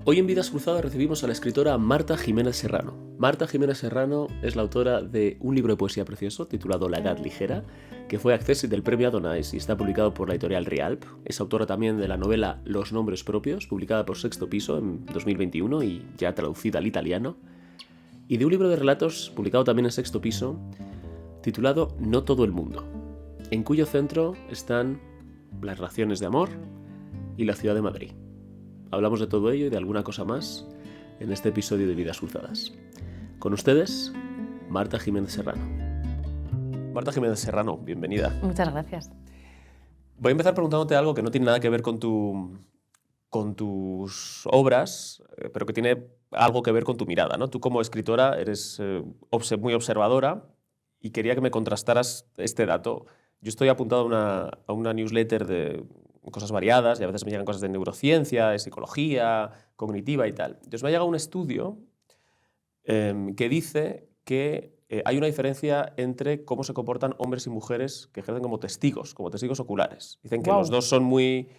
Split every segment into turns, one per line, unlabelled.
Hoy en Vidas Cruzadas recibimos a la escritora Marta Jiménez Serrano. Marta Jiménez Serrano es la autora de un libro de poesía precioso titulado La Edad Ligera, que fue accésit del premio Adonais y está publicado por la editorial Rialp. Es autora también de la novela Los nombres propios, publicada por Sexto Piso en 2021 y ya traducida al italiano. Y de un libro de relatos publicado también en Sexto Piso, titulado No todo el mundo, en cuyo centro están las relaciones de amor y la ciudad de Madrid. Hablamos de todo ello y de alguna cosa más en este episodio de Vidas Cruzadas. Con ustedes, Marta Jiménez Serrano. Marta Jiménez Serrano, bienvenida.
Muchas gracias.
Voy a empezar preguntándote algo que no tiene nada que ver con tus obras, pero que tiene algo que ver con tu mirada, ¿no? Tú como escritora eres muy observadora y quería que me contrastaras este dato. Yo estoy apuntado a una newsletter de cosas variadas y a veces me llegan cosas de neurociencia, de psicología, cognitiva y tal. Entonces me ha llegado un estudio que dice que hay una diferencia entre cómo se comportan hombres y mujeres que ejercen como testigos oculares. Dicen que los dos son muy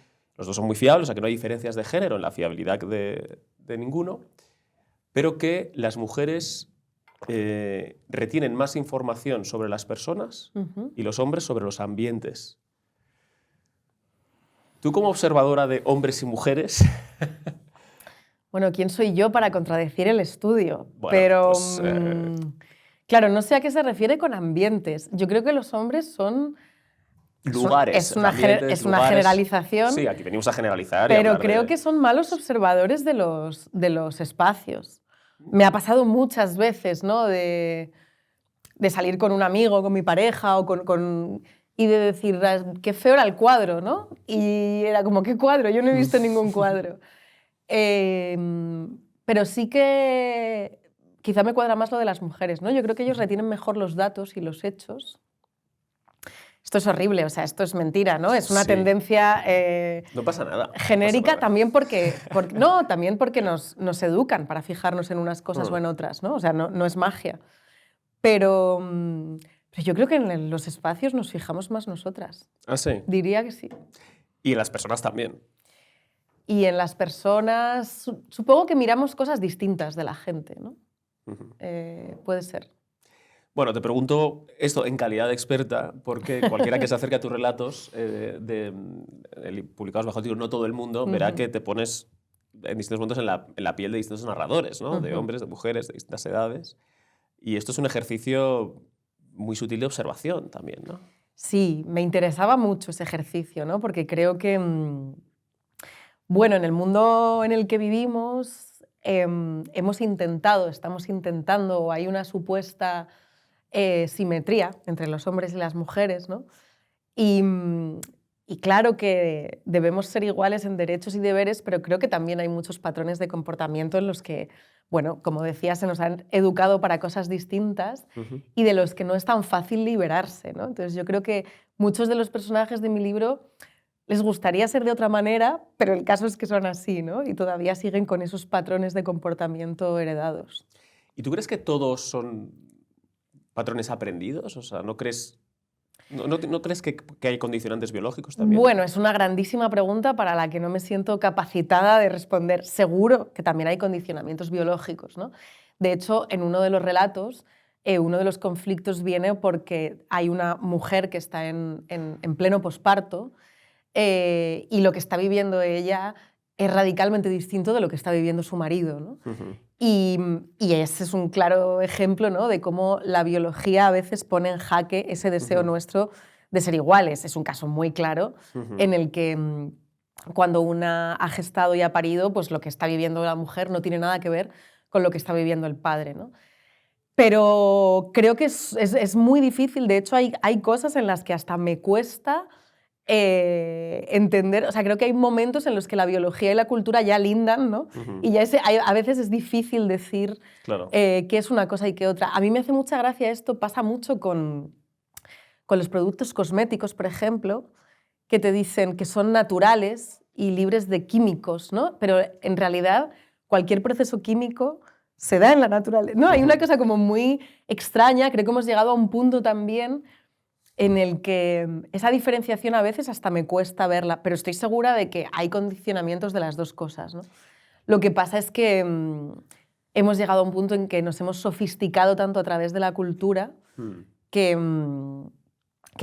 fiables, o sea que no hay diferencias de género en la fiabilidad de ninguno, pero que las mujeres retienen más información sobre las personas y los hombres sobre los ambientes. Tú como observadora de hombres y mujeres...
Bueno, ¿quién soy yo para contradecir el estudio?
Bueno,
pero,
pues,
claro, no sé a qué se refiere con ambientes. Yo creo que los hombres son...
lugares.
Es una generalización.
Sí, aquí venimos a generalizar.
Pero creo que son malos observadores de los espacios. Me ha pasado muchas veces, ¿no? De salir con un amigo, con mi pareja, y de decir, qué feo era el cuadro, ¿no? Y era como, ¿qué cuadro? Yo no he visto ningún cuadro. Pero sí que quizá me cuadra más lo de las mujeres, ¿no? Yo creo que ellos retienen mejor los datos y los hechos. Esto es horrible, o sea, esto es mentira, ¿no? Es una tendencia
no pasa nada.
genérica,
No pasa nada.
También porque nos educan para fijarnos en unas cosas o en otras, ¿no? O sea, no es magia. Pero yo creo que en los espacios nos fijamos más nosotras.
¿Ah, sí?
Diría que sí.
Y en las personas también.
Y en las personas, supongo que miramos cosas distintas de la gente, ¿no? Puede ser.
Bueno, te pregunto esto en calidad de experta, porque cualquiera que se acerque a tus relatos publicados bajo el título No todo el mundo, verá que te pones en distintos momentos en la piel de distintos narradores, ¿no? De hombres, de mujeres, de distintas edades. Y esto es un ejercicio muy sutil de observación también, ¿no?
Sí, me interesaba mucho ese ejercicio, ¿no? Porque creo que, bueno, en el mundo en el que vivimos estamos intentando, o hay una supuesta simetría entre los hombres y las mujeres, ¿no? Y claro que debemos ser iguales en derechos y deberes, pero creo que también hay muchos patrones de comportamiento en los que, bueno, como decía, se nos han educado para cosas distintas y de los que no es tan fácil liberarse, ¿no? Entonces yo creo que muchos de los personajes de mi libro les gustaría ser de otra manera, pero el caso es que son así, ¿no? Y todavía siguen con esos patrones de comportamiento heredados.
¿Y tú crees que todos son patrones aprendidos? O sea, ¿no crees que hay condicionantes biológicos también?
Bueno, es una grandísima pregunta para la que no me siento capacitada de responder. Seguro que también hay condicionamientos biológicos, ¿no? De hecho, en uno de los relatos, uno de los conflictos viene porque hay una mujer que está en pleno posparto y lo que está viviendo ella es radicalmente distinto de lo que está viviendo su marido, ¿no? Y ese es un claro ejemplo, ¿no? De cómo la biología a veces pone en jaque ese deseo nuestro de ser iguales. Es un caso muy claro en el que cuando una ha gestado y ha parido, pues lo que está viviendo la mujer no tiene nada que ver con lo que está viviendo el padre, ¿no? Pero creo que es muy difícil. De hecho, hay cosas en las que hasta me cuesta entender, o sea, creo que hay momentos en los que la biología y la cultura ya lindan, ¿no? Y ya a veces es difícil decir qué es una cosa y qué otra. A mí me hace mucha gracia esto, pasa mucho con los productos cosméticos, por ejemplo, que te dicen que son naturales y libres de químicos, ¿no? Pero en realidad cualquier proceso químico se da en la naturaleza, ¿no? Hay una cosa como muy extraña, creo que hemos llegado a un punto también en el que esa diferenciación a veces hasta me cuesta verla, pero estoy segura de que hay condicionamientos de las dos cosas, ¿no? Lo que pasa es que hemos llegado a un punto en que nos hemos sofisticado tanto a través de la cultura que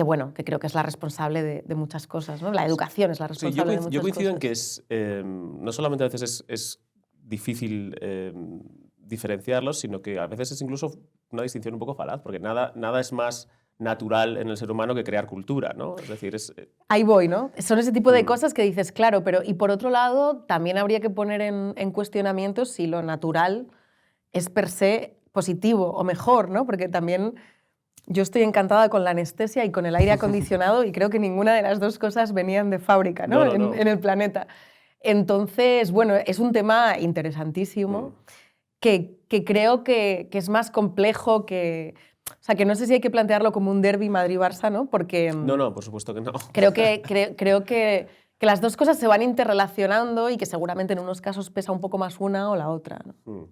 bueno, que creo que es la responsable de muchas cosas, ¿no? La educación es la responsable de muchas cosas.
Yo coincido en que no solamente a veces es difícil diferenciarlos, sino que a veces es incluso una distinción un poco falaz, porque nada es más natural en el ser humano que crear cultura, ¿no? Es decir,
Ahí voy, ¿no? Son ese tipo de cosas que dices, claro, pero y por otro lado, también habría que poner en cuestionamiento si lo natural es per se positivo o mejor, ¿no? Porque también yo estoy encantada con la anestesia y con el aire acondicionado y creo que ninguna de las dos cosas venían de fábrica, ¿no?
No.
En el planeta. Entonces, bueno, es un tema interesantísimo que creo que es más complejo que... O sea, que no sé si hay que plantearlo como un derbi Madrid-Barça, ¿no? Porque...
No, por supuesto que no.
Creo que las dos cosas se van interrelacionando y que seguramente en unos casos pesa un poco más una o la otra, ¿no?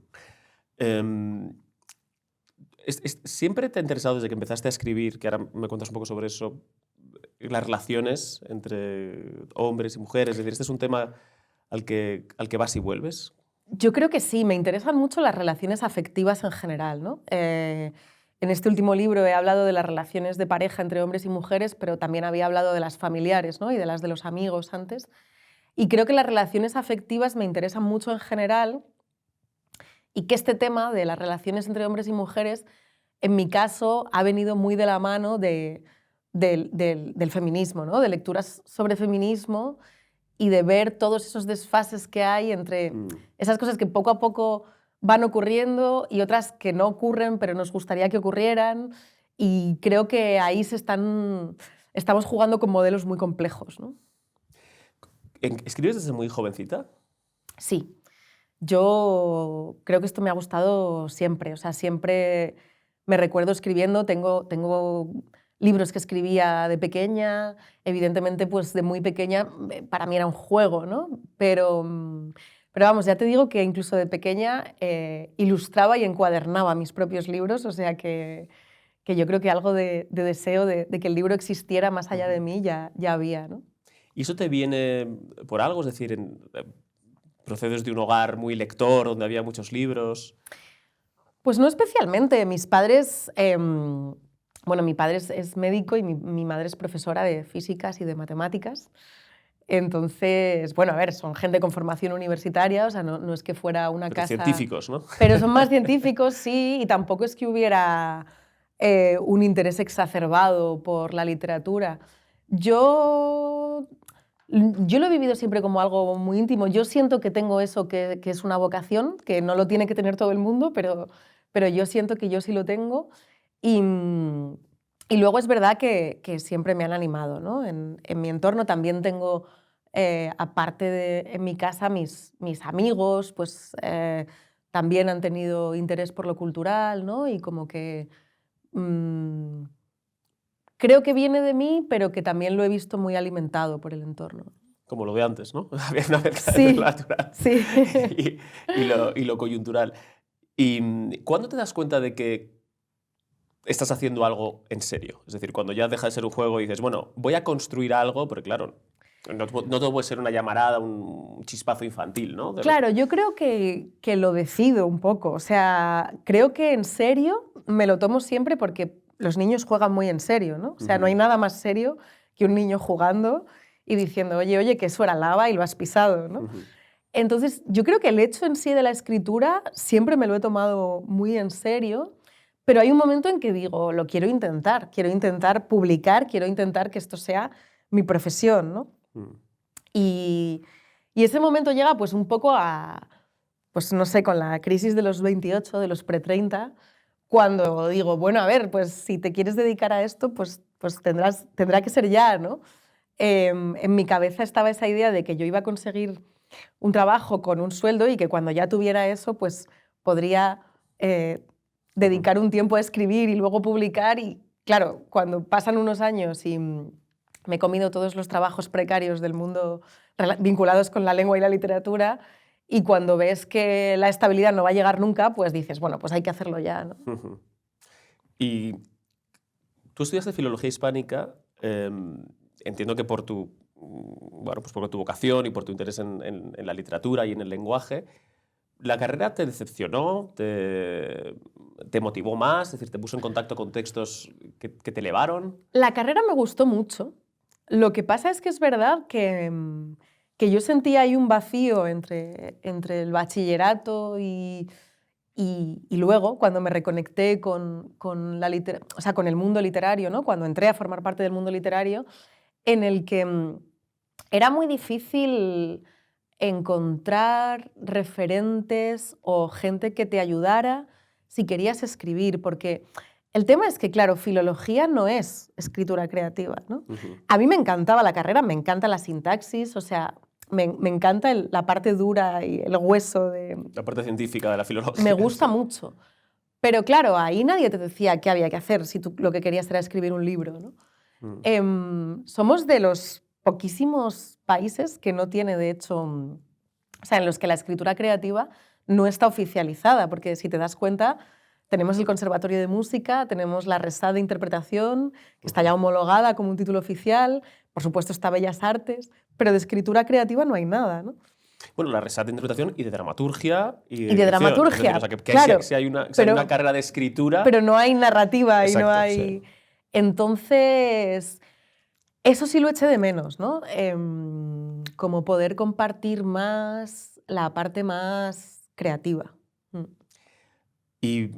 ¿Siempre te ha interesado desde que empezaste a escribir, que ahora me cuentas un poco sobre eso, las relaciones entre hombres y mujeres? Es decir, ¿este es un tema al que vas y vuelves?
Yo creo que sí, me interesan mucho las relaciones afectivas en general, ¿no? En este último libro he hablado de las relaciones de pareja entre hombres y mujeres, pero también había hablado de las familiares, ¿no? Y de las de los amigos antes. Y creo que las relaciones afectivas me interesan mucho en general y que este tema de las relaciones entre hombres y mujeres, en mi caso, ha venido muy de la mano del feminismo, ¿no? De lecturas sobre feminismo y de ver todos esos desfases que hay entre esas cosas que poco a poco van ocurriendo y otras que no ocurren, pero nos gustaría que ocurrieran. Y creo que ahí estamos jugando con modelos muy complejos, ¿no?
¿Escribes desde muy jovencita?
Sí. Yo creo que esto me ha gustado siempre. O sea, siempre me recuerdo escribiendo. Tengo libros que escribía de pequeña. Evidentemente, pues de muy pequeña para mí era un juego, ¿no? Pero vamos, ya te digo que incluso de pequeña ilustraba y encuadernaba mis propios libros. O sea que yo creo que algo de deseo de que el libro existiera más allá de mí ya había, ¿no?
¿Y eso te viene por algo? Es decir, ¿procedes de un hogar muy lector, donde había muchos libros?
Pues no especialmente. Mis padres... bueno, mi padre es médico y mi madre es profesora de físicas y de matemáticas. Entonces, bueno, a ver, son gente con formación universitaria, o sea, no es que fuera una
Pero
casa...
científicos, ¿no?
Pero son más científicos, sí, y tampoco es que hubiera un interés exacerbado por la literatura. Yo lo he vivido siempre como algo muy íntimo. Yo siento que tengo eso, que es una vocación, que no lo tiene que tener todo el mundo, pero yo siento que yo sí lo tengo. Y luego es verdad que siempre me han animado, ¿no? En mi entorno también tengo, aparte en mi casa, mis amigos, pues también han tenido interés por lo cultural, ¿no? Y como que creo que viene de mí, pero que también lo he visto muy alimentado por el entorno.
Como lo de antes, ¿no? Había una mezcla
Sí,
entre lo natural
sí.
y lo coyuntural. ¿Y cuándo te das cuenta de que estás haciendo algo en serio? Es decir, cuando ya deja de ser un juego y dices, bueno, voy a construir algo, porque claro, no todo puede ser una llamarada, un chispazo infantil, ¿no?
Claro, yo creo que lo decido un poco. O sea, creo que en serio me lo tomo siempre porque los niños juegan muy en serio, ¿no? O sea, no hay nada más serio que un niño jugando y diciendo, oye, que eso era lava y lo has pisado, ¿no? Entonces, yo creo que el hecho en sí de la escritura siempre me lo he tomado muy en serio, pero hay un momento en que digo, lo quiero intentar publicar, quiero intentar que esto sea mi profesión, ¿no? Y ese momento llega pues un poco a, pues no sé, con la crisis de los 28, de los pre-30, cuando digo, bueno, a ver, pues si te quieres dedicar a esto, pues tendrá que ser ya, ¿no? En mi cabeza estaba esa idea de que yo iba a conseguir un trabajo con un sueldo y que cuando ya tuviera eso, pues podría dedicar un tiempo a escribir y luego publicar. Y claro, cuando pasan unos años y me he comido todos los trabajos precarios del mundo vinculados con la lengua y la literatura, y cuando ves que la estabilidad no va a llegar nunca, pues dices, bueno, pues hay que hacerlo ya, ¿no?
Y tú estudiaste filología hispánica, entiendo que por tu bueno, pues por tu vocación y por tu interés en la literatura y en el lenguaje. ¿La carrera te decepcionó? ¿Te motivó más? Es decir, ¿te puso en contacto con textos que te elevaron?
La carrera me gustó mucho. Lo que pasa es que es verdad que yo sentía ahí un vacío entre el bachillerato y luego, cuando me reconecté con el mundo literario, ¿no? Cuando entré a formar parte del mundo literario, en el que era muy difícil encontrar referentes o gente que te ayudara si querías escribir, porque el tema es que, claro, filología no es escritura creativa, ¿no? A mí me encantaba la carrera, me encanta la sintaxis, o sea, me encanta la parte dura y el hueso de...
La parte científica de la filología.
Me gusta mucho. Pero claro, ahí nadie te decía qué había que hacer si tú lo que querías era escribir un libro, ¿no? Somos de los poquísimos países que no tiene, de hecho, o sea, en los que la escritura creativa no está oficializada, porque si te das cuenta, tenemos el Conservatorio de Música, tenemos la RESA de Interpretación, que está ya homologada como un título oficial, por supuesto está Bellas Artes, pero de escritura creativa no hay nada, ¿no?
Bueno, la RESA de Interpretación y de Dramaturgia y de
de dramaturgia,
es decir, o sea,
claro.
Si hay una carrera de escritura...
Pero no hay narrativa.
Exacto,
y no hay...
Sí.
Entonces, eso sí lo eché de menos, ¿no? Como poder compartir más la parte más creativa.
¿Y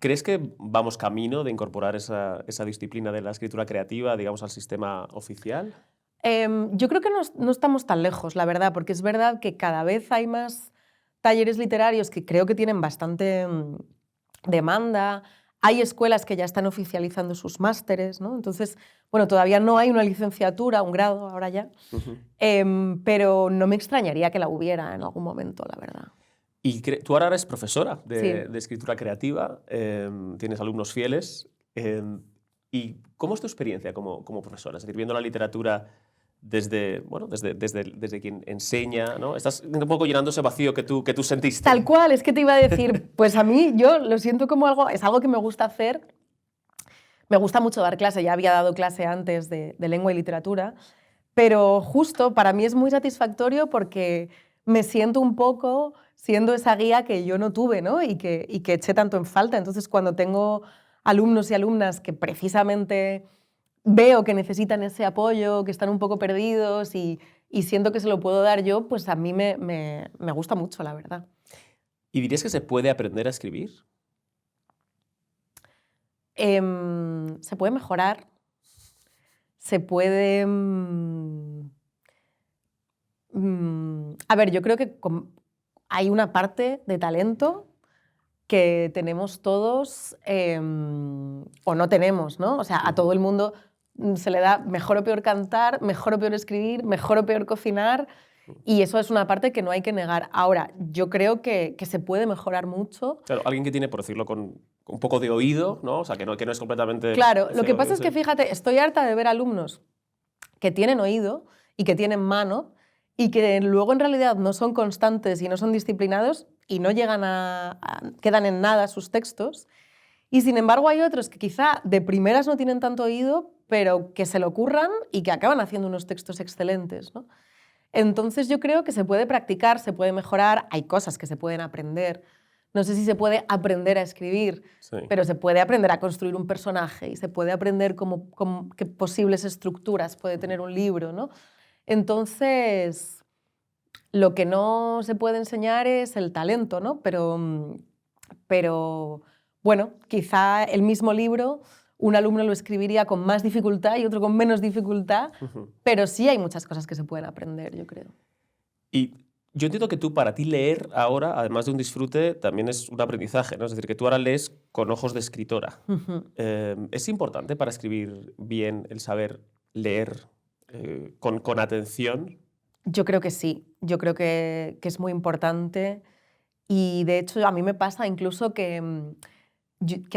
crees que vamos camino de incorporar esa disciplina de la escritura creativa, digamos, al sistema oficial?
Yo creo que no estamos tan lejos, la verdad, porque es verdad que cada vez hay más talleres literarios que creo que tienen bastante demanda. Hay escuelas que ya están oficializando sus másteres, ¿no? Entonces, bueno, todavía no hay una licenciatura, un grado, ahora ya, pero no me extrañaría que la hubiera en algún momento, la verdad.
Y tú ahora eres profesora
Sí.
de escritura creativa, tienes alumnos fieles. ¿Y cómo es tu experiencia como profesora? Es decir, viendo la literatura desde quien enseña, ¿no? Estás un poco llenando ese vacío que tú sentiste.
Tal cual, es que te iba a decir, pues a mí yo lo siento como algo, es algo que me gusta hacer. Me gusta mucho dar clase, ya había dado clase antes de lengua y literatura, pero justo para mí es muy satisfactorio porque me siento un poco siendo esa guía que yo no tuve, ¿no? y que eché tanto en falta. Entonces, cuando tengo alumnos y alumnas que precisamente veo que necesitan ese apoyo, que están un poco perdidos y siento que se lo puedo dar yo, pues a mí me gusta mucho, la verdad.
¿Y dirías que se puede aprender a escribir?
Se puede mejorar, se puede... a ver, yo creo que hay una parte de talento que tenemos todos o no tenemos, ¿no? O sea, a todo el mundo se le da mejor o peor cantar, mejor o peor escribir, mejor o peor cocinar, y eso es una parte que no hay que negar. Ahora, yo creo que se puede mejorar mucho.
Claro, alguien que tiene, por decirlo con un poco de oído, ¿no? O sea, que no es completamente...
Claro, lo que pasa es que, fíjate, estoy harta de ver alumnos que tienen oído y que tienen mano y que luego en realidad no son constantes y no son disciplinados y no llegan quedan en nada sus textos. Y sin embargo hay otros que quizá de primeras no tienen tanto oído, pero que se lo ocurran y que acaban haciendo unos textos excelentes, ¿no? Entonces yo creo que se puede practicar, se puede mejorar, hay cosas que se pueden aprender. No sé si se puede aprender a escribir,
Sí.
pero se puede aprender a construir un personaje y se puede aprender qué posibles estructuras puede tener un libro, ¿no? Entonces, lo que no se puede enseñar es el talento, ¿no? Pero bueno, quizá el mismo libro un alumno lo escribiría con más dificultad y otro con menos dificultad, pero sí hay muchas cosas que se pueden aprender, yo creo.
Y yo entiendo que para ti leer ahora, además de un disfrute, también es un aprendizaje, ¿no? Es decir, que tú ahora lees con ojos de escritora. ¿Es importante para escribir bien el saber leer con atención?
Yo creo que sí, yo creo que es muy importante y de hecho a mí me pasa incluso que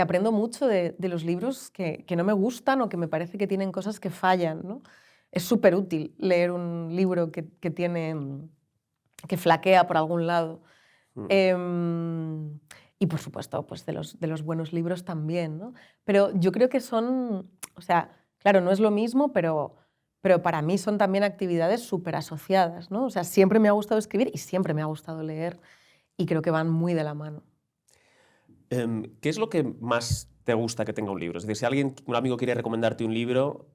aprendo mucho de los libros que no me gustan o que me parece que tienen cosas que fallan, ¿no? Es súper útil leer un libro que flaquea por algún lado. Y por supuesto, pues de los buenos libros también, ¿no? Pero yo creo que son, o sea, claro, no es lo mismo, pero pero para mí son también actividades súper asociadas, ¿no? O sea, siempre me ha gustado escribir y siempre me ha gustado leer y creo que van muy de la mano.
¿Qué es lo que más te gusta que tenga un libro? Es decir, si un amigo quiere recomendarte un libro,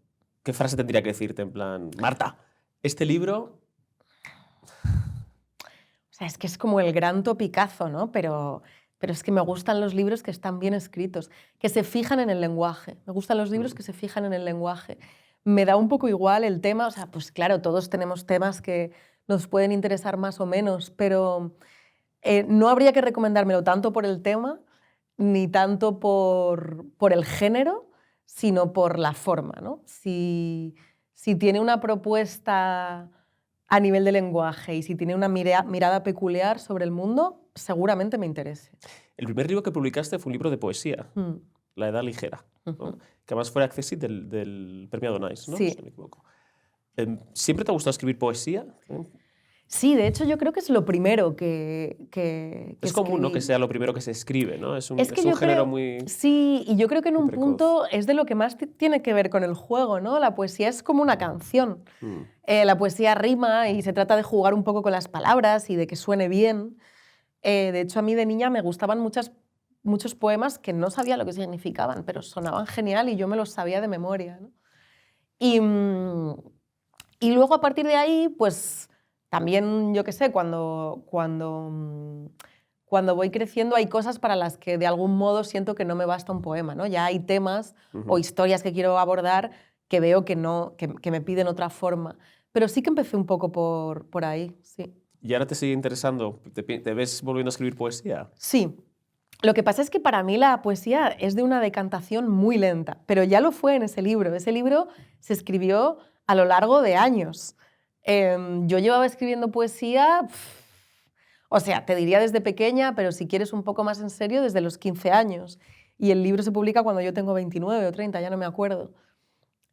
¿qué frase tendría que decirte? En plan, Marta, este libro...
O sea, es que es como el gran topicazo, ¿no? Pero es que me gustan los libros que están bien escritos, que se fijan en el lenguaje. Me gustan los libros que se fijan en el lenguaje. Me da un poco igual el tema, o sea, pues claro, todos tenemos temas que nos pueden interesar más o menos, pero no habría que recomendármelo tanto por el tema, ni tanto por el género, sino por la forma, ¿no? Si tiene una propuesta a nivel de lenguaje y si tiene una mirada peculiar sobre el mundo, seguramente me interese.
El primer libro que publicaste fue un libro de poesía, La Edad Ligera, ¿no? Que además fue accessit del premio Adonais, ¿no?
Sí.
Si no me equivoco. ¿Siempre te ha gustado escribir poesía?
Sí, de hecho yo creo que es lo primero que
es común, ¿no?, que sea lo primero que se escribe, ¿no? Es un
yo
género
creo,
muy...
Sí, y yo creo que en un
precoz.
punto es de lo que más tiene que ver con el juego, ¿no? La poesía es como una canción. La poesía rima y se trata de jugar un poco con las palabras y de que suene bien. De hecho, a mí de niña me gustaban muchos poemas que no sabía lo que significaban, pero sonaban genial y yo me los sabía de memoria, ¿no? Y luego a partir de ahí, pues también, yo qué sé, cuando voy creciendo hay cosas para las que de algún modo siento que no me basta un poema, ¿no? Ya hay temas o historias que quiero abordar que veo que me piden otra forma. Pero sí que empecé un poco por ahí, sí.
¿Y ahora te sigue interesando? ¿Te ves volviendo a escribir poesía?
Sí. Lo que pasa es que para mí la poesía es de una decantación muy lenta, pero ya lo fue en ese libro. Ese libro se escribió a lo largo de años. Yo llevaba escribiendo poesía, o sea, te diría desde pequeña, pero si quieres un poco más en serio, desde los 15 años. Y el libro se publica cuando yo tengo 29 o 30, ya no me acuerdo.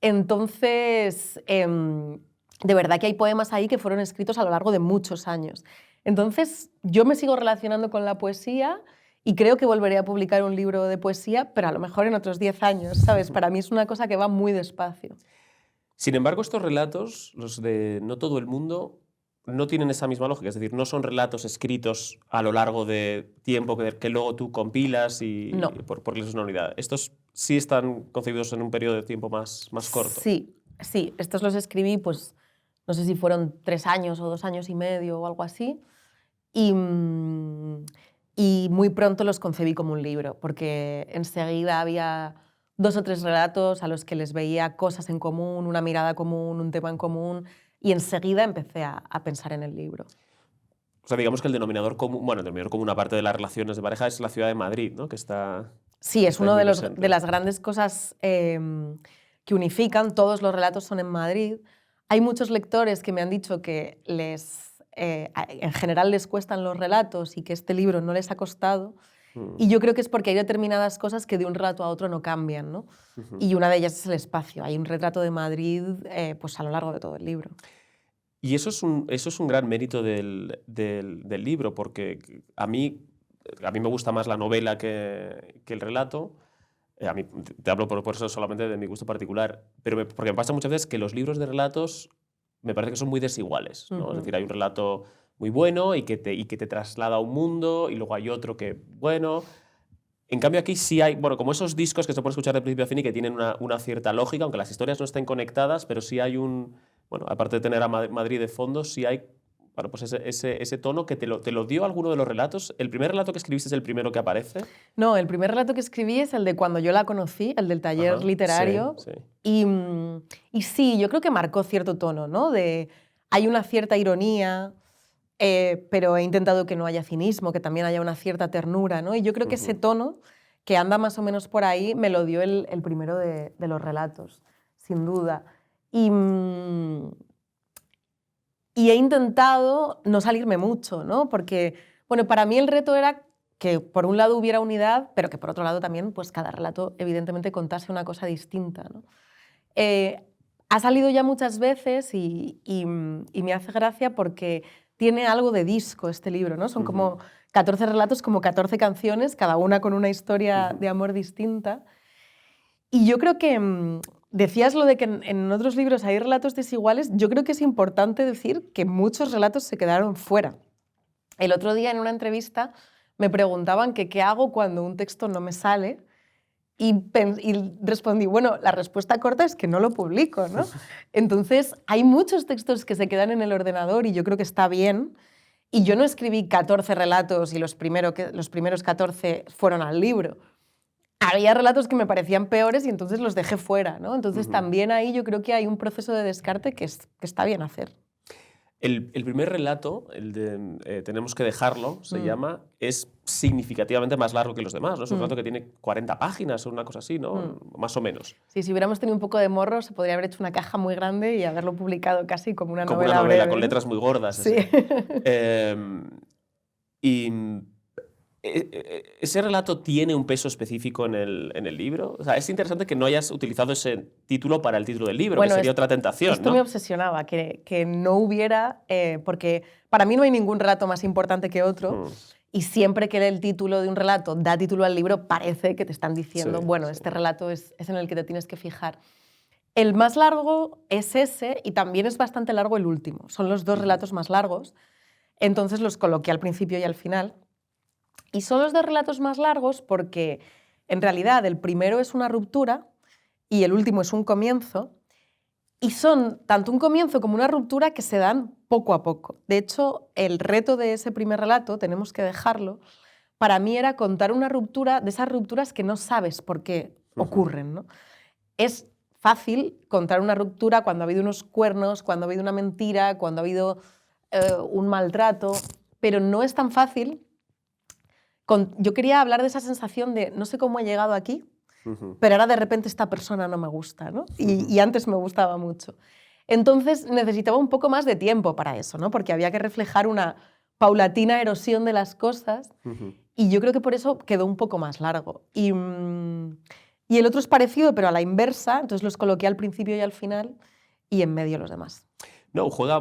Entonces, de verdad que hay poemas ahí que fueron escritos a lo largo de muchos años. Entonces, yo me sigo relacionando con la poesía y creo que volveré a publicar un libro de poesía, pero a lo mejor en otros 10 años, ¿sabes? Para mí es una cosa que va muy despacio.
Sin embargo, estos relatos, los de No todo el mundo, no tienen esa misma lógica. Es decir, no son relatos escritos a lo largo de tiempo que luego tú compilas y
No.
porque es una unidad. Estos sí están concebidos en un periodo de tiempo más corto.
Sí. Estos los escribí, pues, no sé si fueron 3 años o 2 años y medio o algo así. Y muy pronto los concebí como un libro, porque enseguida había 2 o 3 relatos a los que les veía cosas en común, una mirada común, un tema en común, y enseguida empecé a pensar en el libro.
O sea, digamos que el denominador común, bueno, el denominador común, aparte de las relaciones de pareja, es la ciudad de Madrid, ¿no? Que está...
Sí, es una
muy
de las grandes cosas que unifican. Todos los relatos son en Madrid. Hay muchos lectores que me han dicho que en general les cuestan los relatos y que este libro no les ha costado. Y yo creo que es porque hay determinadas cosas que de un relato a otro no cambian, ¿no? Y una de ellas es el espacio. Hay un retrato de Madrid pues a lo largo de todo el libro.
Y eso es un gran mérito del libro, porque a mí me gusta más la novela que el relato. A mí, te hablo por eso solamente de mi gusto particular, pero porque me pasa muchas veces que los libros de relatos me parece que son muy desiguales, ¿no? Es decir, hay un relato muy bueno y que te traslada a un mundo, y luego hay otro que, bueno... En cambio aquí sí hay, bueno, como esos discos que se pueden escuchar de principio a fin y que tienen una cierta lógica, aunque las historias no estén conectadas, pero sí hay bueno, aparte de tener a Madrid de fondo, sí hay, bueno, pues ese tono que te lo dio alguno de los relatos. ¿El primer relato que escribiste es el primero que aparece?
No, el primer relato que escribí es el de cuando yo la conocí, el del taller literario.
Sí.
Y sí, yo creo que marcó cierto tono, ¿no? Hay una cierta ironía, pero he intentado que no haya cinismo, que también haya una cierta ternura, ¿no? Y yo creo que ese tono, que anda más o menos por ahí, me lo dio el primero de los relatos, sin duda. Y he intentado no salirme mucho, ¿no? Porque, bueno, para mí el reto era que por un lado hubiera unidad, pero que por otro lado también pues cada relato evidentemente contase una cosa distinta, ¿no? Ha salido ya muchas veces y me hace gracia porque tiene algo de disco este libro, ¿no? Son como 14 relatos, como 14 canciones, cada una con una historia de amor distinta. Y yo creo que decías lo de que en otros libros hay relatos desiguales. Yo creo que es importante decir que muchos relatos se quedaron fuera. El otro día en una entrevista me preguntaban que qué hago cuando un texto no me sale y respondí, bueno, la respuesta corta es que no lo publico, ¿no? Entonces, hay muchos textos que se quedan en el ordenador y yo creo que está bien. Y yo no escribí 14 relatos y los primeros 14 fueron al libro. Había relatos que me parecían peores y entonces los dejé fuera, ¿no? Entonces también ahí yo creo que hay un proceso de descarte que está bien hacer.
El primer relato, el de Tenemos que dejarlo, se llama, es significativamente más largo que los demás, ¿no? Es un relato que tiene 40 páginas o una cosa así, ¿no? Más o menos.
Sí, si hubiéramos tenido un poco de morro, se podría haber hecho una caja muy grande y haberlo publicado casi como una novela
Como una novela,
breve,
con
¿no?
letras muy gordas.
Sí.
Y ese relato tiene un peso específico en el libro. O sea, es interesante que no hayas utilizado ese título para el título del libro,
Bueno,
que sería otra tentación,
esto
¿no?
me obsesionaba, que no hubiera, porque para mí no hay ningún relato más importante que otro, y siempre que el título de un relato da título al libro, parece que te están diciendo,
Sí,
bueno,
sí.
este relato es en el que te tienes que fijar. El más largo es ese, y también es bastante largo el último. Son los dos relatos más largos, entonces los coloqué al principio y al final. Y son los dos relatos más largos porque, en realidad, el primero es una ruptura y el último es un comienzo, y son tanto un comienzo como una ruptura que se dan poco a poco. De hecho, el reto de ese primer relato, Tenemos que dejarlo, para mí era contar una ruptura, de esas rupturas que no sabes por qué ocurren, ¿no? Es fácil contar una ruptura cuando ha habido unos cuernos, cuando ha habido una mentira, cuando ha habido un maltrato, pero no es tan fácil. Yo quería hablar de esa sensación de no sé cómo he llegado aquí, pero ahora de repente esta persona no me gusta, ¿no? Y antes me gustaba mucho. Entonces necesitaba un poco más de tiempo para eso, ¿no? Porque había que reflejar una paulatina erosión de las cosas y yo creo que por eso quedó un poco más largo. Y el otro es parecido, pero a la inversa, entonces los coloqué al principio y al final y en medio los demás.
No, juega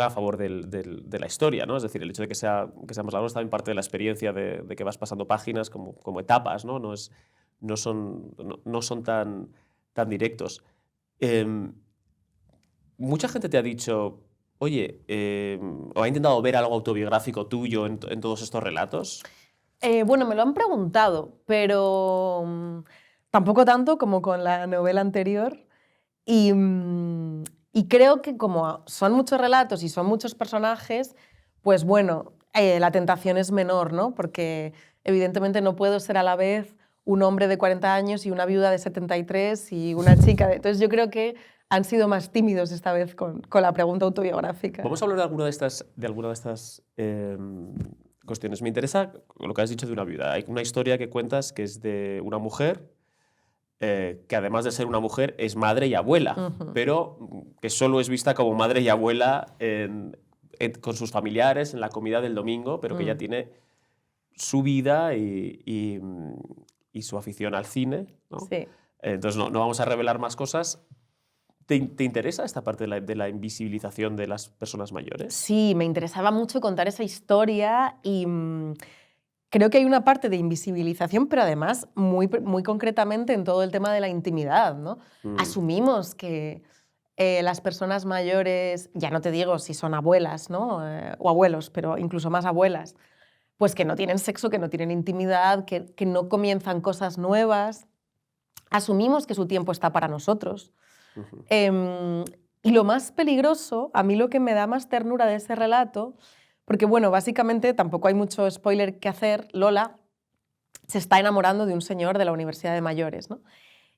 a favor de la historia, ¿no? Es decir, el hecho de que sea más largo es también parte de la experiencia de que vas pasando páginas como etapas, ¿no? No son tan directos. Mucha gente te ha dicho, oye, o ha intentado ver algo autobiográfico tuyo en todos estos relatos.
Bueno, me lo han preguntado, pero tampoco tanto como con la novela anterior. Y creo que como son muchos relatos y son muchos personajes, pues bueno, la tentación es menor, ¿no? Porque evidentemente no puedo ser a la vez un hombre de 40 años y una viuda de 73 y una chica de... Entonces yo creo que han sido más tímidos esta vez con la pregunta autobiográfica.
Vamos a hablar de alguna de estas cuestiones. Me interesa lo que has dicho de una viuda. Hay una historia que cuentas que es de una mujer que además de ser una mujer es madre y abuela, pero que solo es vista como madre y abuela con sus familiares en la comida del domingo, pero que ella tiene su vida y su afición al cine, ¿no?
Sí.
Entonces no vamos a revelar más cosas. ¿Te interesa esta parte de la invisibilización de las personas mayores?
Sí, me interesaba mucho contar esa historia y creo que hay una parte de invisibilización, pero además muy, muy concretamente en todo el tema de la intimidad, ¿no? Asumimos que las personas mayores, ya no te digo si son abuelas, ¿no? O abuelos, pero incluso más abuelas, pues que no tienen sexo, que no tienen intimidad, que no comienzan cosas nuevas. Asumimos que su tiempo está para nosotros. Y lo más peligroso, a mí lo que me da más ternura de ese relato, porque bueno, básicamente tampoco hay mucho spoiler que hacer, Lola se está enamorando de un señor de la Universidad de Mayores, ¿no?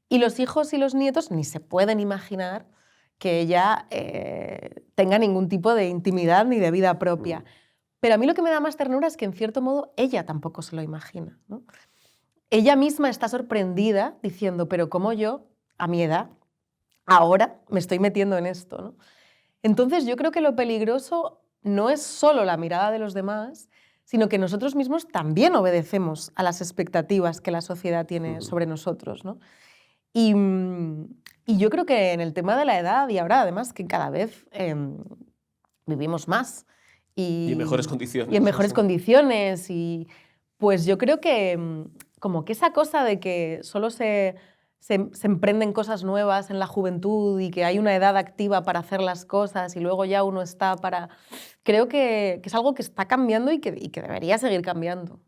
Y los hijos y los nietos ni se pueden imaginar que ella tenga ningún tipo de intimidad ni de vida propia. Pero a mí lo que me da más ternura es que en cierto modo ella tampoco se lo imagina, ¿no? Ella misma está sorprendida diciendo, pero ¿cómo yo, a mi edad, ahora me estoy metiendo en esto, ¿no? Entonces yo creo que lo peligroso no es solo la mirada de los demás, sino que nosotros mismos también obedecemos a las expectativas que la sociedad tiene sobre nosotros, ¿no? Y yo creo que en el tema de la edad, y ahora además que cada vez vivimos más.
Y en mejores condiciones.
Y en mejores condiciones. Y pues yo creo que como que esa cosa de que solo se se emprenden cosas nuevas en la juventud y que hay una edad activa para hacer las cosas y luego ya uno está para... Creo que es algo que está cambiando y que debería seguir cambiando.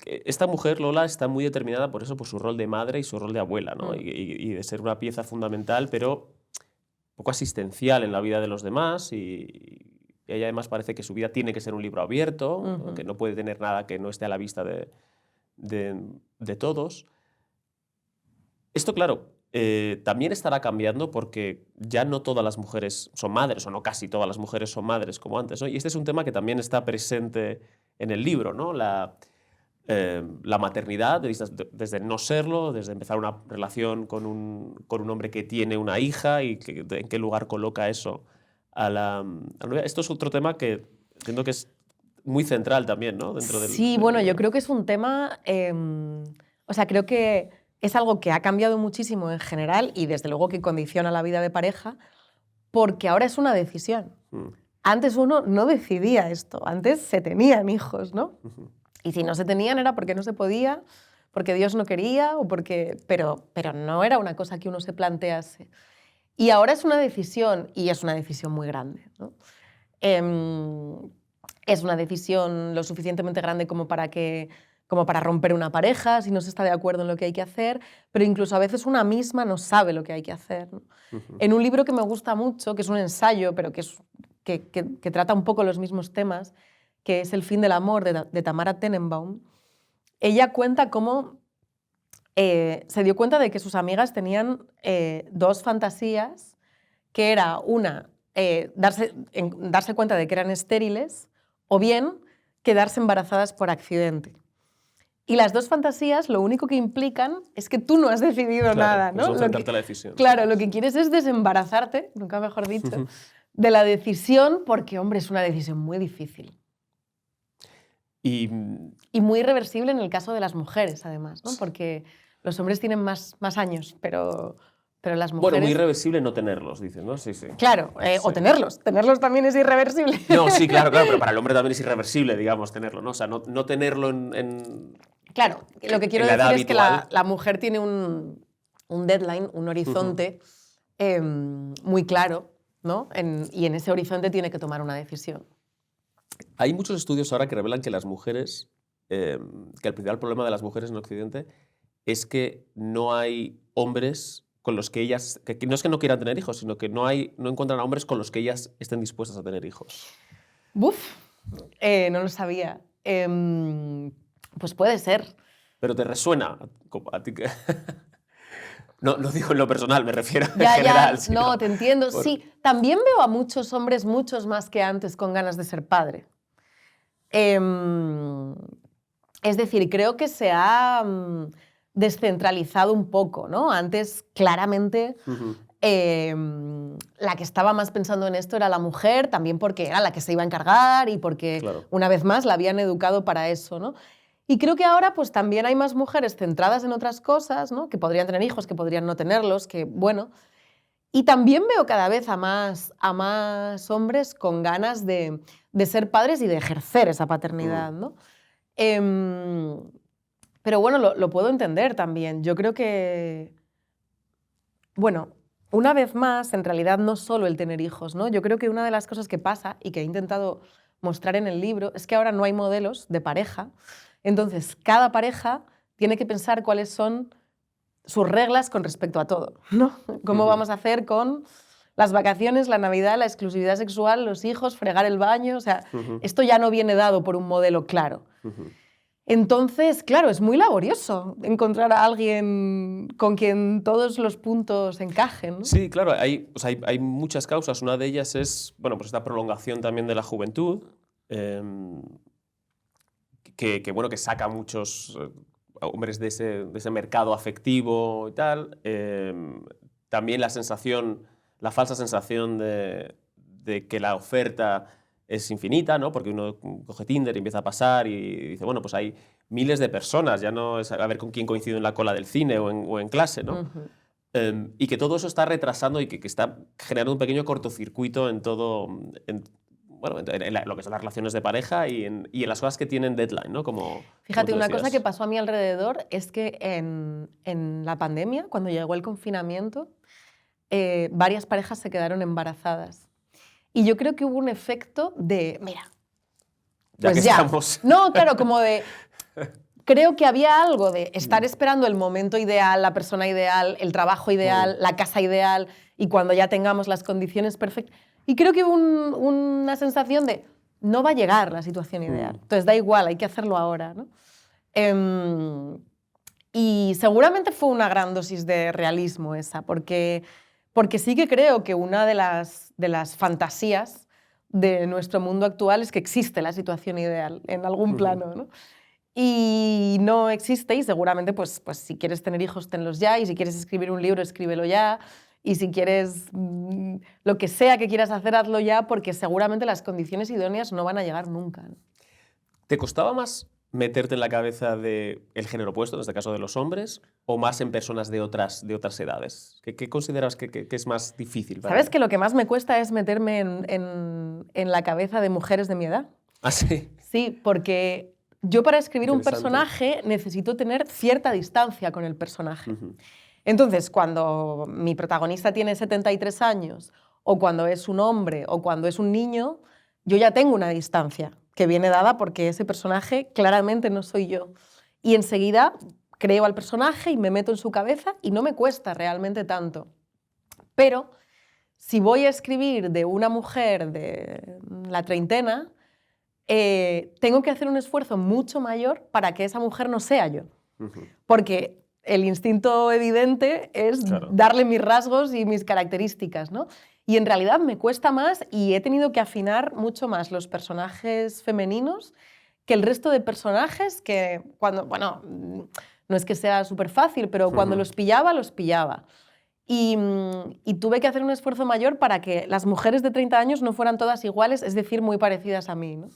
Esta mujer, Lola, está muy determinada por eso, por su rol de madre y su rol de abuela, ¿no?
Mm.
Y de ser una pieza fundamental, pero poco asistencial en la vida de los demás. Y ella además parece que su vida tiene que ser un libro abierto, que no puede tener nada que no esté a la vista de todos. Esto, claro, también estará cambiando porque ya no todas las mujeres son madres, o no casi todas las mujeres son madres como antes, ¿no? Y este es un tema que también está presente en el libro, ¿no? La maternidad, desde no serlo, desde empezar una relación con un hombre que tiene una hija y en qué lugar coloca eso a la novia. Esto es otro tema que entiendo que es muy central también, ¿no? Dentro
Sí, bueno, yo creo que es un tema... o sea, creo que es algo que ha cambiado muchísimo en general y desde luego que condiciona la vida de pareja porque ahora es una decisión. Antes uno no decidía esto, antes se tenían hijos, ¿no? Y si no se tenían era porque no se podía, porque Dios no quería, o porque... pero no era una cosa que uno se plantease. Y ahora es una decisión, y es una decisión muy grande, ¿no? Es una decisión lo suficientemente grande como para romper una pareja, si no se está de acuerdo en lo que hay que hacer, pero incluso a veces una misma no sabe lo que hay que hacer, ¿no? En un libro que me gusta mucho, que es un ensayo, pero que trata un poco los mismos temas, que es El fin del amor, de Tamara Tenenbaum, ella cuenta cómo se dio cuenta de que sus amigas tenían dos fantasías, que era una, darse cuenta de que eran estériles, o bien quedarse embarazadas por accidente. Y las dos fantasías lo único que implican es que tú no has decidido nada, ¿no?
Es enfrentarte a la decisión.
Claro, lo que quieres es desembarazarte, nunca mejor dicho, de la decisión, porque, hombre, es una decisión muy difícil. Y muy irreversible en el caso de las mujeres, además, ¿no? Porque los hombres tienen más años, pero las mujeres...
Bueno, muy irreversible no tenerlos, dices, ¿no? Sí, sí.
Claro, sí. O tenerlos. Tenerlos también es irreversible.
No, sí, claro, pero para el hombre también es irreversible, digamos, tenerlo, ¿no? O sea, no tenerlo en...
Claro, lo que quiero decir es que la mujer tiene un deadline, un horizonte muy claro, ¿no? Y en ese horizonte tiene que tomar una decisión.
Hay muchos estudios ahora que revelan que las mujeres, que el principal problema de las mujeres en Occidente es que no hay hombres con los que ellas, que no es que no quieran tener hijos, sino que no encuentran a hombres con los que ellas estén dispuestas a tener hijos.
Buf, no lo sabía. Pues puede ser.
Pero te resuena a ti que... No digo en lo personal, me refiero en general.
Ya, no, te entiendo. Sí, también veo a muchos hombres, muchos más que antes, con ganas de ser padre. Es decir, creo que se ha descentralizado un poco, ¿no? Antes, claramente, la que estaba más pensando en esto era la mujer, también porque era la que se iba a encargar y porque, claro, una vez más, la habían educado para eso, ¿no? Y creo que ahora pues, también hay más mujeres centradas en otras cosas, ¿no? Que podrían tener hijos, que podrían no tenerlos, que bueno. Y también veo cada vez a más hombres con ganas de ser padres y de ejercer esa paternidad, ¿no? Pero bueno, lo puedo entender también. Yo creo que, bueno, una vez más, en realidad no solo el tener hijos, ¿no? Yo creo que una de las cosas que pasa y que he intentado mostrar en el libro es que ahora no hay modelos de pareja. Entonces, cada pareja tiene que pensar cuáles son sus reglas con respecto a todo, ¿no? ¿Cómo vamos a hacer con las vacaciones, la Navidad, la exclusividad sexual, los hijos, fregar el baño? O sea, esto ya no viene dado por un modelo claro. Entonces, claro, es muy laborioso encontrar a alguien con quien todos los puntos encajen, ¿no?
Sí, claro, hay muchas causas. Una de ellas es, bueno, pues esta prolongación también de la juventud, que saca a muchos hombres de ese mercado afectivo y tal. También la falsa sensación de que la oferta es infinita, ¿no? Porque uno coge Tinder y empieza a pasar y dice, bueno, pues hay miles de personas, ya no es a ver con quién coincido en la cola del cine o en clase, ¿no? Y que todo eso está retrasando y que está generando un pequeño cortocircuito en todo... bueno, lo que son las relaciones de pareja y en las cosas que tienen deadline, ¿no?
Fíjate,
como
una
tú
cosa
decías.
que pasó a mi alrededor es que en la pandemia, cuando llegó el confinamiento, varias parejas se quedaron embarazadas. Y yo creo que hubo un efecto de, mira,
Ya
pues
que
ya.
estamos...
No, claro, como de... Creo que había algo de estar esperando el momento ideal, la persona ideal, el trabajo ideal, la casa ideal, y cuando ya tengamos las condiciones perfectas. Y creo que hubo una sensación de no va a llegar la situación ideal. Entonces da igual, hay que hacerlo ahora, ¿no? Y seguramente fue una gran dosis de realismo esa, porque sí que creo que una de las fantasías de nuestro mundo actual es que existe la situación ideal en algún plano, ¿no? Y no existe, y seguramente pues si quieres tener hijos, tenlos ya, y si quieres escribir un libro, escríbelo ya, y si quieres lo que sea que quieras hacer, hazlo ya, porque seguramente las condiciones idóneas no van a llegar nunca, ¿no?
¿Te costaba más meterte en la cabeza del género opuesto, en este caso de los hombres, o más en personas de otras edades? ¿Qué consideras que es más difícil?
¿Sabes que lo que más me cuesta es meterme en la cabeza de mujeres de mi edad?
¿Ah, sí?
Sí, porque yo para escribir un
Interesante.
personaje necesito tener cierta distancia con el personaje. Entonces, cuando mi protagonista tiene 73 años, o cuando es un hombre, o cuando es un niño, yo ya tengo una distancia que viene dada porque ese personaje claramente no soy yo. Y enseguida creo al personaje y me meto en su cabeza y no me cuesta realmente tanto. Pero si voy a escribir de una mujer de la treintena, tengo que hacer un esfuerzo mucho mayor para que esa mujer no sea yo. Porque el instinto evidente es darle mis rasgos y mis características, ¿no? Y en realidad me cuesta más y he tenido que afinar mucho más los personajes femeninos que el resto de personajes que cuando, bueno, no es que sea súper fácil, pero cuando los pillaba, los pillaba. Y tuve que hacer un esfuerzo mayor para que las mujeres de 30 años no fueran todas iguales, es decir, muy parecidas a mí, ¿no?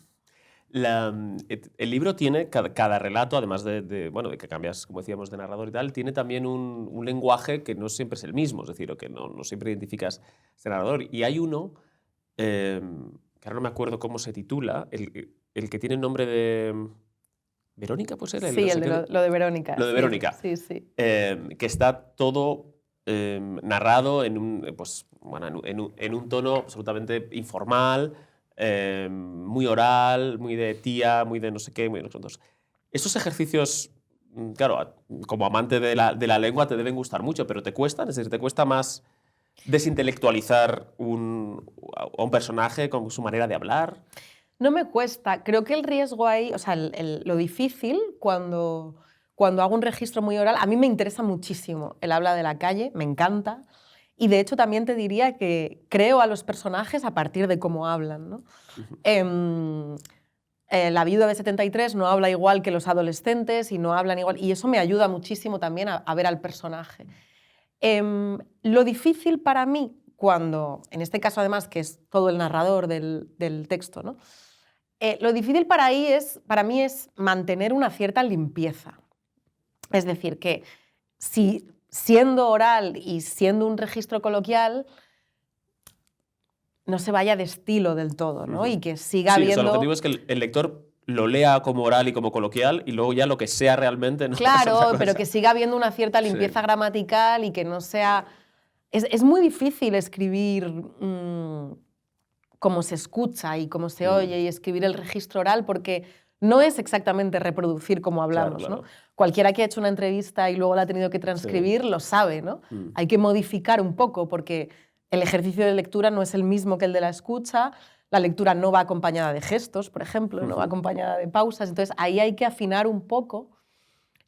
El libro tiene, cada relato, además de que cambias, como decíamos, de narrador y tal, tiene también un lenguaje que no siempre es el mismo, es decir, o que no siempre identificas este narrador. Y hay uno, que ahora no me acuerdo cómo se titula, el que tiene el nombre de... ¿Verónica, puede ser?
Sí, lo de Verónica.
Lo de Verónica.
Sí, sí.
Que está todo narrado en un tono absolutamente informal, muy oral, muy de tía, muy de no sé qué, muy de nosotros. Esos ejercicios, claro, como amante de la lengua te deben gustar mucho, pero te cuestan, es decir, te cuesta más desintelectualizar a un personaje con su manera de hablar.
No me cuesta. Creo que el riesgo ahí, o sea, lo difícil cuando hago un registro muy oral, a mí me interesa muchísimo el habla de la calle, me encanta. Y de hecho también te diría que creo a los personajes a partir de cómo hablan, ¿no? La viuda de 73 no habla igual que los adolescentes y no hablan igual. Y eso me ayuda muchísimo también a ver al personaje. Lo difícil para mí, cuando, en este caso además, que es todo el narrador del texto, ¿no? Lo difícil para mí es mantener una cierta limpieza. Es decir, que si siendo oral y siendo un registro coloquial, no se vaya de estilo del todo, ¿no? Y que siga habiendo...
Sí, o sea, el objetivo es que el lector lo lea como oral y como coloquial y luego ya lo que sea realmente... No
claro, pero que siga habiendo una cierta limpieza gramatical y que no sea... Es muy difícil escribir como se escucha y como se oye y escribir el registro oral porque no es exactamente reproducir como hablamos,
claro.
¿no? Cualquiera que ha hecho una entrevista y luego la ha tenido que transcribir lo sabe, ¿no? Hay que modificar un poco porque el ejercicio de lectura no es el mismo que el de la escucha, la lectura no va acompañada de gestos, por ejemplo, no va acompañada de pausas, entonces ahí hay que afinar un poco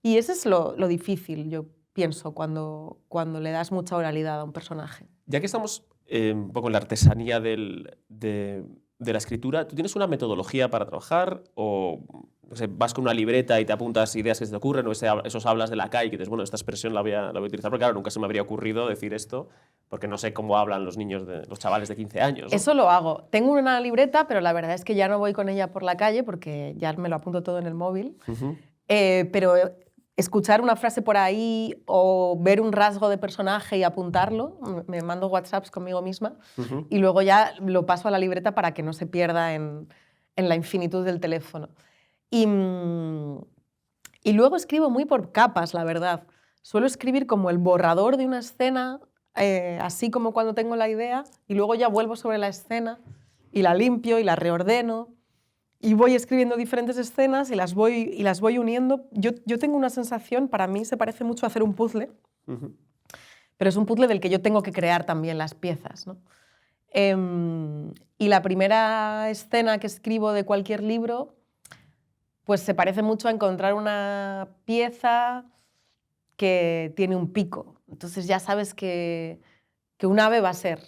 y eso es lo difícil, yo pienso, cuando le das mucha oralidad a un personaje.
Ya que estamos un poco en la artesanía de la escritura, ¿tú tienes una metodología para trabajar o no sé, vas con una libreta y te apuntas ideas que se te ocurren o esos hablas de la calle que dices, bueno, esta expresión la voy a utilizar? Porque claro, nunca se me habría ocurrido decir esto porque no sé cómo hablan los niños, los chavales de 15 años, ¿no?
Eso lo hago. Tengo una libreta, pero la verdad es que ya no voy con ella por la calle porque ya me lo apunto todo en el móvil. Pero escuchar una frase por ahí o ver un rasgo de personaje y apuntarlo, me mando WhatsApps conmigo misma y luego ya lo paso a la libreta para que no se pierda en la infinitud del teléfono. Y luego escribo muy por capas, la verdad. Suelo escribir como el borrador de una escena, así como cuando tengo la idea, y luego ya vuelvo sobre la escena y la limpio y la reordeno. Y voy escribiendo diferentes escenas y las voy uniendo. Yo tengo una sensación, para mí se parece mucho a hacer un puzzle, pero es un puzzle del que yo tengo que crear también las piezas, ¿no? Y la primera escena que escribo de cualquier libro, pues se parece mucho a encontrar una pieza que tiene un pico. Entonces ya sabes que un ave va a ser.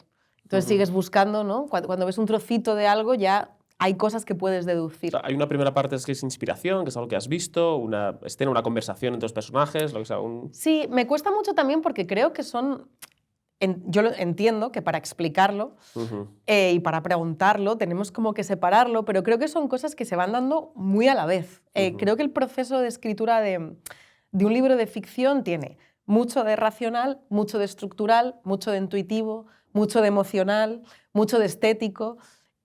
Entonces sigues buscando, ¿no? Cuando ves un trocito de algo ya hay cosas que puedes deducir.
O sea, hay una primera parte que es inspiración, que es algo que has visto, una escena, una conversación entre los personajes, lo que sea.
Sí, me cuesta mucho también porque creo que son... yo entiendo que para explicarlo y para preguntarlo tenemos como que separarlo, pero creo que son cosas que se van dando muy a la vez. Creo que el proceso de escritura de un libro de ficción tiene mucho de racional, mucho de estructural, mucho de intuitivo, mucho de emocional, mucho de estético,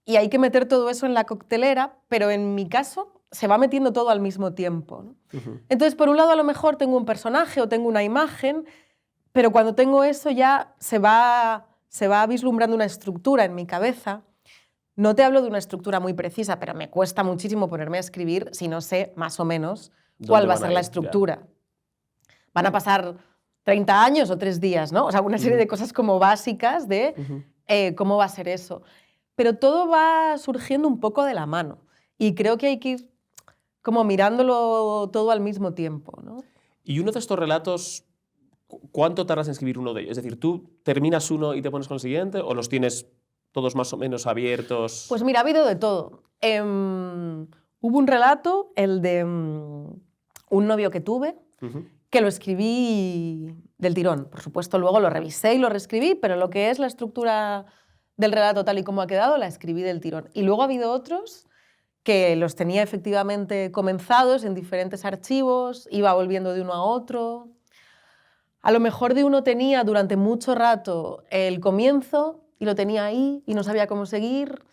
y hay que meter todo eso en la coctelera, pero en mi caso se va metiendo todo al mismo tiempo, ¿no? Entonces, por un lado, a lo mejor tengo un personaje o tengo una imagen, pero cuando tengo eso ya se va vislumbrando una estructura en mi cabeza. No te hablo de una estructura muy precisa, pero me cuesta muchísimo ponerme a escribir si no sé más o menos cuál va a ser la estructura. Van a pasar 30 años o 3 días, ¿no? O sea, una serie de cosas como básicas de cómo va a ser eso. Pero todo va surgiendo un poco de la mano y creo que hay que ir como mirándolo todo al mismo tiempo, ¿no?
Y uno de estos relatos, ¿cuánto tardas en escribir uno de ellos? Es decir, ¿tú terminas uno y te pones con el siguiente o los tienes todos más o menos abiertos?
Pues mira, ha habido de todo. Hubo un relato, el de un novio que tuve, que lo escribí del tirón. Por supuesto, luego lo revisé y lo reescribí, pero lo que es la estructura del relato tal y como ha quedado, la escribí del tirón. Y luego ha habido otros que los tenía efectivamente comenzados en diferentes archivos, iba volviendo de uno a otro. A lo mejor de uno tenía durante mucho rato el comienzo y lo tenía ahí y no sabía cómo seguir,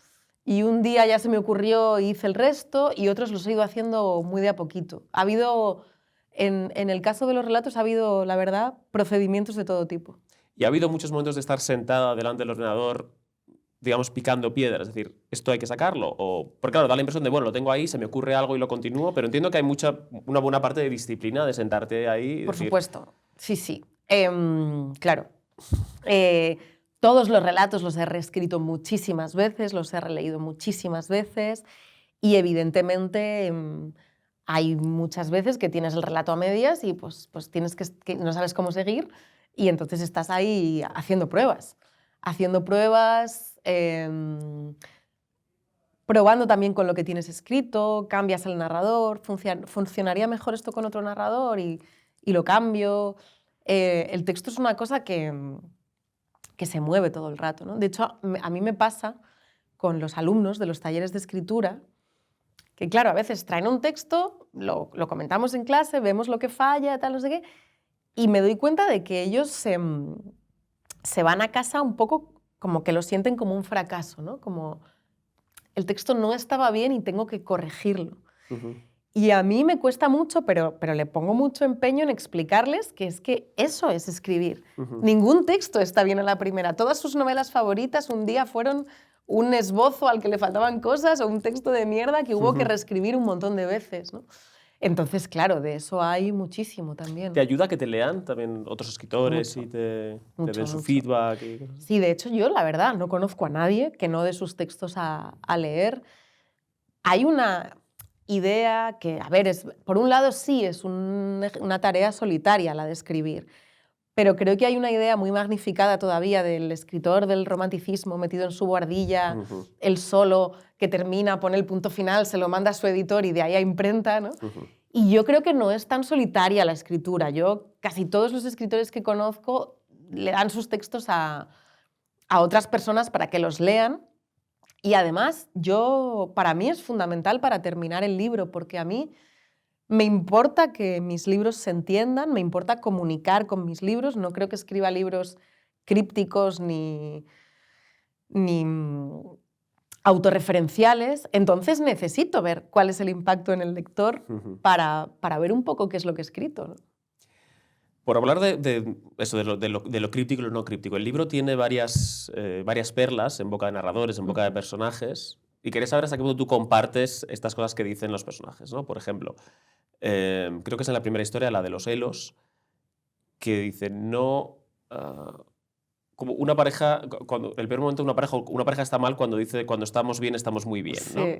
y un día ya se me ocurrió y hice el resto, y otros los he ido haciendo muy de a poquito. Ha habido, en el caso de los relatos, ha habido, la verdad, procedimientos de todo tipo.
¿Y ha habido muchos momentos de estar sentada delante del ordenador, digamos, picando piedras? Es decir, ¿esto hay que sacarlo? Porque claro, da la impresión de, bueno, lo tengo ahí, se me ocurre algo y lo continúo, pero entiendo que hay una buena parte de disciplina de sentarte ahí y
Por
decir...
supuesto, sí. Claro. Todos los relatos los he reescrito muchísimas veces, los he releído muchísimas veces y evidentemente hay muchas veces que tienes el relato a medias y pues tienes que no sabes cómo seguir y entonces estás ahí haciendo pruebas, probando también con lo que tienes escrito, cambias el narrador, funcionaría mejor esto con otro narrador y lo cambio. El texto es una cosa que se mueve todo el rato, ¿no? De hecho, a mí me pasa con los alumnos de los talleres de escritura que, claro, a veces traen un texto, lo comentamos en clase, vemos lo que falla, tal, no sé qué, y me doy cuenta de que ellos se van a casa un poco como que lo sienten como un fracaso, ¿no? Como el texto no estaba bien y tengo que corregirlo. Y a mí me cuesta mucho, pero le pongo mucho empeño en explicarles que es que eso es escribir. Ningún texto está bien a la primera. Todas sus novelas favoritas un día fueron un esbozo al que le faltaban cosas o un texto de mierda que hubo que reescribir un montón de veces, ¿no? Entonces, claro, de eso hay muchísimo también.
¿Te ayuda que te lean también otros escritores y te den su feedback?
Sí, de hecho yo, la verdad, no conozco a nadie que no dé sus textos a leer. Hay una idea que, a ver, por un lado sí es una tarea solitaria la de escribir, pero creo que hay una idea muy magnificada todavía del escritor del romanticismo metido en su guardilla, él solo, que termina, pone el punto final, se lo manda a su editor y de ahí a imprenta, ¿no? Y yo creo que no es tan solitaria la escritura. Casi todos los escritores que conozco le dan sus textos a otras personas para que los lean. Y además, para mí es fundamental para terminar el libro, porque a mí Me importa que mis libros se entiendan, me importa comunicar con mis libros. No creo que escriba libros crípticos ni autorreferenciales. Entonces necesito ver cuál es el impacto en el lector para ver un poco qué es lo que he escrito, ¿no?
Por hablar de lo críptico y lo no críptico, el libro tiene varias perlas en boca de narradores, en boca de personajes, y quería saber hasta qué punto tú compartes estas cosas que dicen los personajes, ¿no? Por ejemplo, creo que es en la primera historia, la de los Elos, que dice, no... como una pareja, cuando el peor momento de una pareja está mal cuando dice cuando estamos bien, estamos muy bien, ¿no?
Sí.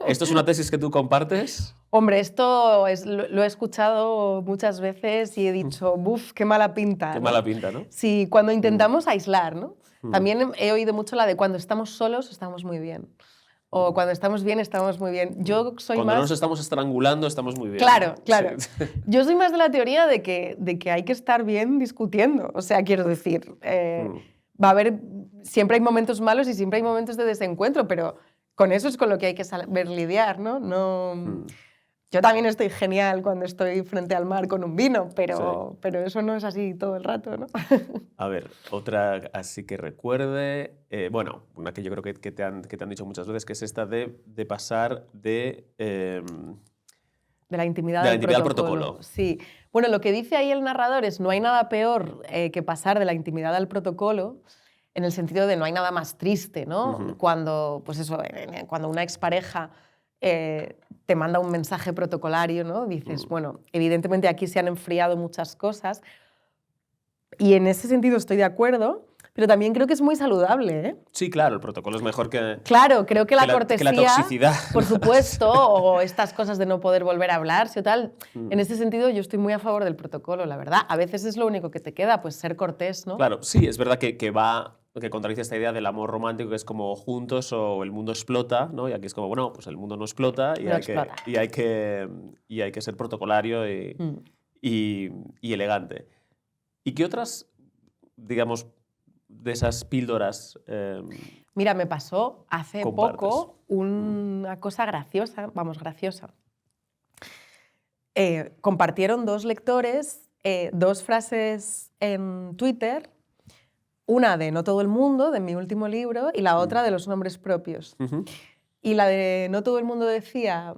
¿Esto es una tesis que tú compartes?
Hombre, esto lo he escuchado muchas veces y he dicho, buf, qué mala pinta.
Qué
¿no?
mala pinta, ¿no?
Sí, cuando intentamos aislar, ¿no? También he oído mucho la de cuando estamos solos, estamos muy bien. O cuando estamos bien, estamos muy bien. Yo soy
cuando
más...
no nos estamos estrangulando, estamos muy bien.
Claro, claro.
Sí.
Yo soy más de la teoría de que hay que estar bien discutiendo. O sea, quiero decir, va a haber... Siempre hay momentos malos y siempre hay momentos de desencuentro, pero con eso es con lo que hay que saber lidiar, ¿no? Yo también estoy genial cuando estoy frente al mar con un vino, pero eso no es así todo el rato, ¿no?
A ver, otra así que recuerde... bueno, una que yo creo que te han dicho muchas veces, que es esta de pasar de...
De la intimidad,
de la intimidad al protocolo.
Sí. Bueno, lo que dice ahí el narrador es no hay nada peor que pasar de la intimidad al protocolo, en el sentido de no hay nada más triste, ¿no? Cuando, pues eso, cuando una expareja te manda un mensaje protocolario, ¿no? Dices, bueno, evidentemente aquí se han enfriado muchas cosas y en ese sentido estoy de acuerdo, pero también creo que es muy saludable, ¿eh?
Sí, claro, el protocolo es mejor que...
Claro, creo que la cortesía...
Que la toxicidad.
Por supuesto, o estas cosas de no poder volver a hablarse o tal. En ese sentido yo estoy muy a favor del protocolo, la verdad. A veces es lo único que te queda, pues ser cortés, ¿no?
Claro, sí, es verdad que contradice esta idea del amor romántico, que es como juntos o el mundo explota, ¿no? Y aquí es como, bueno, pues el mundo no explota y, hay que ser protocolario y elegante. ¿Y qué otras, digamos, de esas píldoras
Mira, me pasó hace
compartes?
poco una cosa graciosa, graciosa. Compartieron dos lectores dos frases en Twitter, una de No todo el mundo, de mi último libro, y la otra de Los nombres propios. Y la de No todo el mundo decía,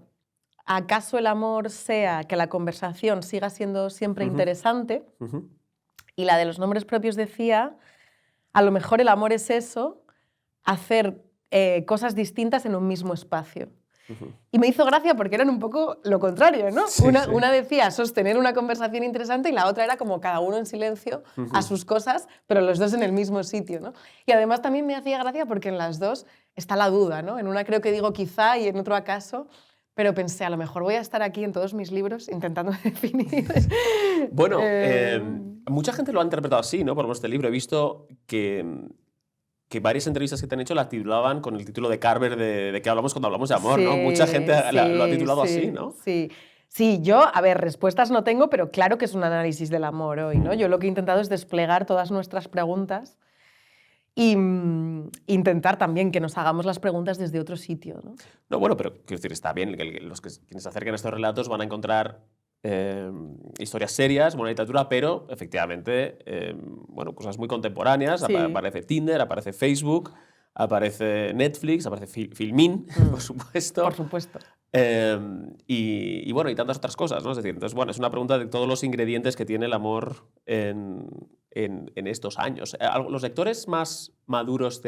¿acaso el amor sea que la conversación siga siendo siempre interesante? Y la de Los nombres propios decía, a lo mejor el amor es eso, hacer cosas distintas en un mismo espacio. Y me hizo gracia porque eran un poco lo contrario, ¿no?
Sí,
una decía sostener una conversación interesante y la otra era como cada uno en silencio a sus cosas, pero los dos en el mismo sitio, ¿no? Y además también me hacía gracia porque en las dos está la duda, ¿no? En una creo que digo quizá y en otro acaso, pero pensé, a lo mejor voy a estar aquí en todos mis libros intentando definir...
Bueno, mucha gente lo ha interpretado así, ¿no? Por lo menos este libro he visto que varias entrevistas que te han hecho la titulaban con el título de Carver de qué hablamos cuando hablamos de amor, ¿no? Mucha gente lo ha titulado así, ¿no?
Sí, yo, a ver, respuestas no tengo, pero claro que es un análisis del amor hoy, ¿no? Yo lo que he intentado es desplegar todas nuestras preguntas e intentar también que nos hagamos las preguntas desde otro sitio, ¿no?
No, bueno, pero quiero decir, está bien que quienes se acerquen a estos relatos van a encontrar historias serias, buena literatura, pero efectivamente, bueno, cosas muy contemporáneas.
Sí.
Aparece Tinder, aparece Facebook, aparece Netflix, aparece Filmin, por supuesto.
Por supuesto.
Y bueno, y tantas otras cosas, ¿no? Es decir, entonces, bueno, es una pregunta de todos los ingredientes que tiene el amor en estos años. ¿Los lectores más maduros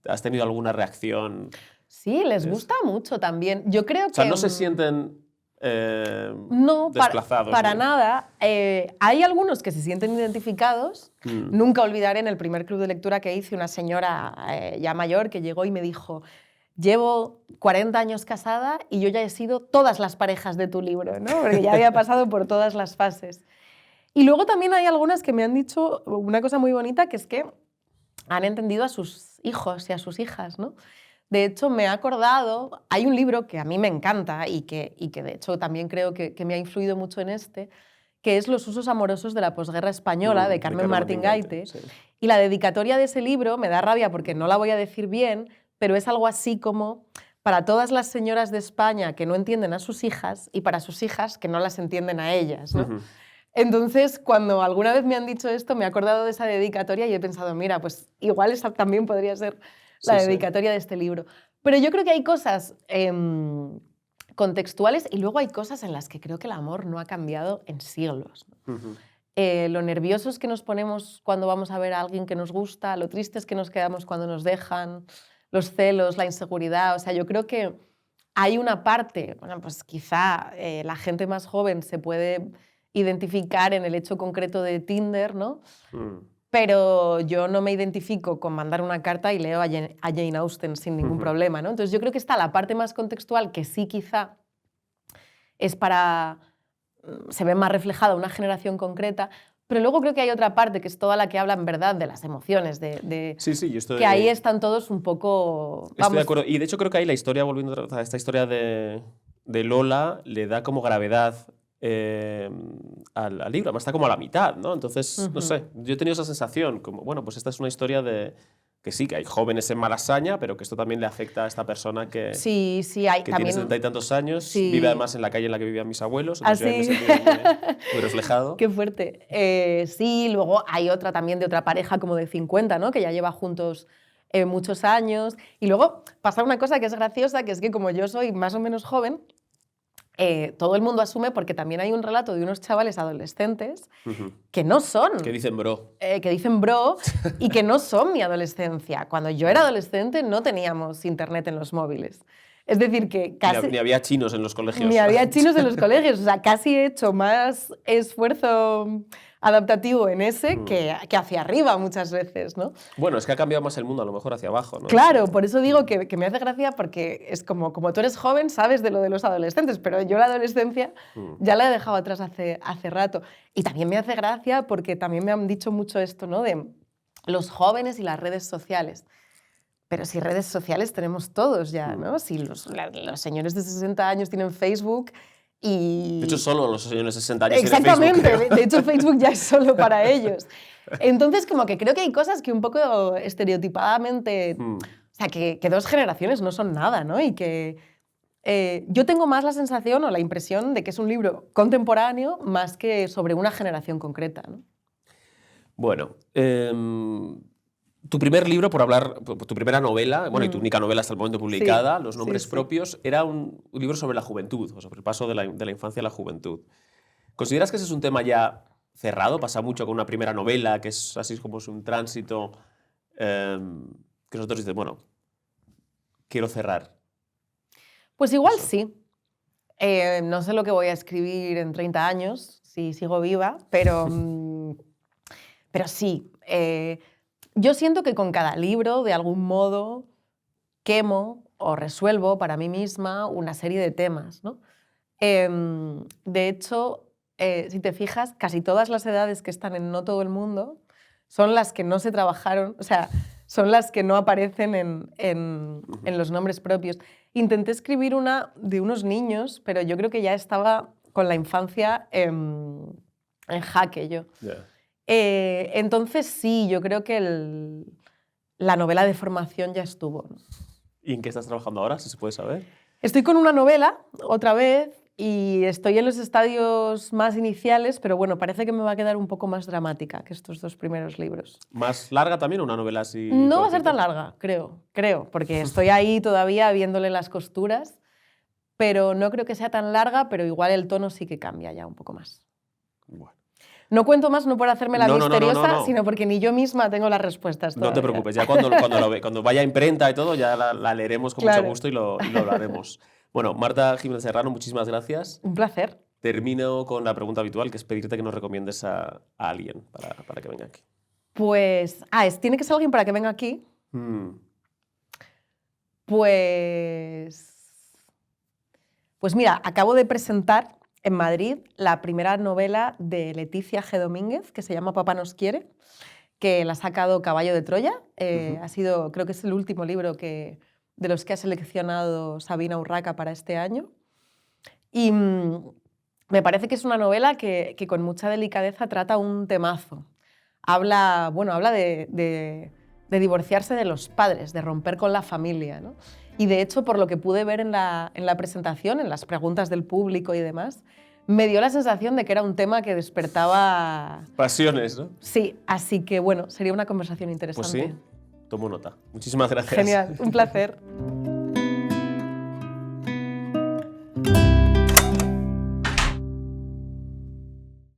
has tenido alguna reacción?
Sí, les gusta mucho también. Yo creo que...
O sea, no se sienten...
no,
desplazados.
Para nada. Hay algunos que se sienten identificados. Nunca olvidaré en el primer club de lectura que hice una señora ya mayor que llegó y me dijo, llevo 40 años casada y yo ya he sido todas las parejas de tu libro, ¿no? Porque ya había pasado por todas las fases. Y luego también hay algunas que me han dicho una cosa muy bonita, que es que han entendido a sus hijos y a sus hijas, ¿no? De hecho, me he acordado, hay un libro que a mí me encanta y que de hecho también creo que me ha influido mucho en este, que es Los usos amorosos de la posguerra española, de Carmen Martín Gaite. Sí. Y la dedicatoria de ese libro me da rabia porque no la voy a decir bien, pero es algo así como para todas las señoras de España que no entienden a sus hijas y para sus hijas que no las entienden a ellas, ¿no? Entonces, cuando alguna vez me han dicho esto, me he acordado de esa dedicatoria y he pensado, mira, pues igual esa también podría ser la dedicatoria de este libro. Pero yo creo que hay cosas contextuales y luego hay cosas en las que creo que el amor no ha cambiado en siglos, ¿no? Lo nerviosos que nos ponemos cuando vamos a ver a alguien que nos gusta, lo tristes que nos quedamos cuando nos dejan, los celos, la inseguridad. O sea, yo creo que hay una parte, bueno, pues quizá la gente más joven se puede identificar en el hecho concreto de Tinder, ¿no? Pero yo no me identifico con mandar una carta y leo a Jane Austen sin ningún problema, ¿no? Entonces yo creo que está la parte más contextual que sí quizá es para... se ve más reflejada una generación concreta, pero luego creo que hay otra parte que es toda la que habla en verdad de las emociones,
Sí, yo estoy...
que ahí están todos un poco...
Estoy de acuerdo. Y de hecho creo que ahí la historia, volviendo a esta historia de Lola, le da como gravedad al libro. Además está como a la mitad, ¿no? Entonces, no sé, yo he tenido esa sensación, como, bueno, pues esta es una historia de... que sí, que hay jóvenes en Malasaña, pero que esto también le afecta a esta persona que,
sí, hay,
que
también,
tiene 70 y tantos años,
sí.
Vive además en la calle en la que vivían mis abuelos, entonces
¿Ah, sí?
yo me he sentido muy reflejado.
Qué fuerte. Sí, luego hay otra también de otra pareja como de 50, ¿no? Que ya lleva juntos muchos años. Y luego pasa una cosa que es graciosa, que es que como yo soy más o menos joven, todo el mundo asume, porque también hay un relato de unos chavales adolescentes que no son...
Que dicen bro.
Que dicen bro y que no son mi adolescencia. Cuando yo era adolescente no teníamos internet en los móviles. Es decir, que casi...
Ni había chinos en los colegios.
Ni había chinos en los colegios. O sea, casi he hecho más esfuerzo adaptativo en ese que hacia arriba muchas veces, ¿no?
Bueno, es que ha cambiado más el mundo a lo mejor hacia abajo, ¿no?
Claro, por eso digo que me hace gracia, porque es como tú eres joven, sabes de lo de los adolescentes, pero yo la adolescencia ya la he dejado atrás hace rato. Y también me hace gracia porque también me han dicho mucho esto, ¿no? De los jóvenes y las redes sociales. Pero si redes sociales tenemos todos ya, ¿no? Si los señores de 60 años tienen Facebook y...
De hecho, solo los señores de 60 años
Exactamente,
tienen Facebook.
de hecho Facebook ya es solo para ellos. Entonces, como que creo que hay cosas que un poco estereotipadamente... O sea, que dos generaciones no son nada, ¿no? Y que yo tengo más la sensación o la impresión de que es un libro contemporáneo más que sobre una generación concreta, ¿no?
Bueno, tu primer libro, por hablar, tu primera novela, bueno, y tu única novela hasta el momento publicada,
Sí,
Los nombres propios, era un libro sobre la juventud, o sobre el paso de la infancia a la juventud. ¿Consideras que ese es un tema ya cerrado? Pasa mucho con una primera novela, que es así como es un tránsito, que nosotros dices, bueno, quiero cerrar.
Pues igual sí. No sé lo que voy a escribir en 30 años, si sigo viva, pero sí. Yo siento que con cada libro, de algún modo, quemo o resuelvo para mí misma una serie de temas, ¿no? De hecho, si te fijas, casi todas las edades que están en No todo el mundo son las que no se trabajaron, o sea, son las que no aparecen en los nombres propios. Intenté escribir una de unos niños, pero yo creo que ya estaba con la infancia en jaque yo.
Yeah.
Entonces sí, yo creo que la novela de formación ya estuvo, ¿no?
¿Y en qué estás trabajando ahora, si se puede saber?
Estoy con una novela, otra vez, y estoy en los estadios más iniciales, pero bueno, parece que me va a quedar un poco más dramática que estos dos primeros libros.
¿Más larga también o una novela así?
No va a ser tan larga, creo, porque estoy ahí todavía viéndole las costuras, pero no creo que sea tan larga, pero igual el tono sí que cambia ya un poco más.
Bueno.
No cuento más, no por hacerme la misteriosa,
no.
sino porque ni yo misma tengo las respuestas todavía.
No te preocupes, ya cuando vaya a imprenta y todo, ya la leeremos con mucho gusto y lo hablaremos. Bueno, Marta Jiménez Serrano, muchísimas gracias.
Un placer.
Termino con la pregunta habitual, que es pedirte que nos recomiendes a alguien para que venga aquí.
Pues, ¿tiene que ser alguien para que venga aquí? Pues mira, acabo de presentar en Madrid la primera novela de Leticia G. Domínguez, que se llama Papá nos quiere, que la ha sacado Caballo de Troya. Ha sido, creo que es el último libro de los que ha seleccionado Sabina Urraca para este año. Y me parece que es una novela que con mucha delicadeza trata un temazo. Habla de divorciarse de los padres, de romper con la familia, ¿no? Y de hecho, por lo que pude ver en la presentación, en las preguntas del público y demás, me dio la sensación de que era un tema que despertaba...
Pasiones, ¿no?
Sí, así que bueno, sería una conversación interesante.
Pues sí, tomo nota. Muchísimas gracias.
Genial, un placer.